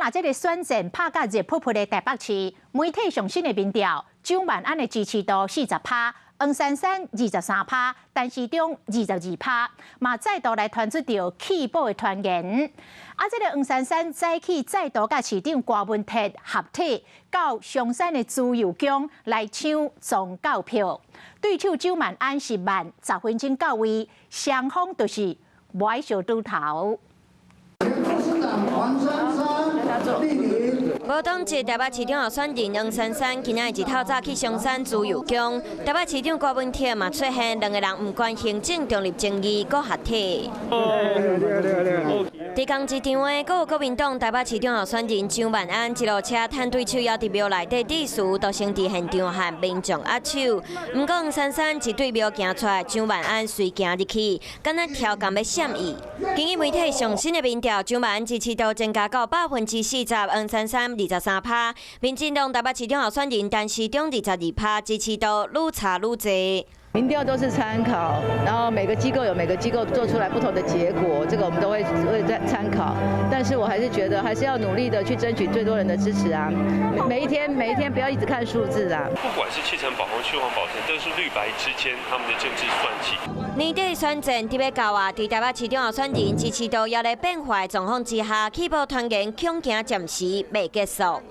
啊，这个选战拍甲热扑扑的台北市，媒体上新的民调，蒋万安的支持度40%，黄珊珊23%，陈时中22%，嘛再度来传出着弃保的传言。啊，这个黄珊珊早起再度甲市长郭文哲合体，到松山的自由宫来抢宗教票，对手蒋万安是慢10分钟到位，双方就是歪小拄头。 无党籍台北市长候选人黄珊珊今仔日一透早去松山自由宫，台北市长郭文哲嘛出现，两个人唔关行政中立争议，搁合体。伫同一场的，搁有国民党台北市长候选人蒋万安一路车探对手，要伫庙内底致辞，都先伫现场和民众握手。不过黄珊珊一对庙行出来，蒋万安随行入去，敢若超工要闪伊。根据媒体上新的民调，蒋万安支持度增加到40%，黄珊珊23%，民进党台北市长候选人陈时中22%，支持度愈差愈侪。 民调都是参考，然后每个机构有每个机构做出来不同的结果，这个我们都会在参考。但是我还是觉得还是要努力的去争取最多人的支持啊！每一天不要一直看数字啊。不管是7城保红、去黄保城，都是绿白之间他们的政治算计。年底选战伫要到啊，伫台北市长候选人支持度也在变化的状况之下，弃保传言恐惊暂时未结束。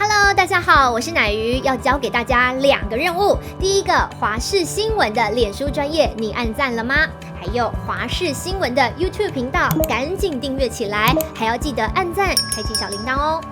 Hello， 大家好，我是乃瑜，要教给大家2个任务。第一个，华视新闻的脸书专页，你按赞了吗？还有华视新闻的 YouTube 频道，赶紧订阅起来，还要记得按赞，开启小铃铛哦。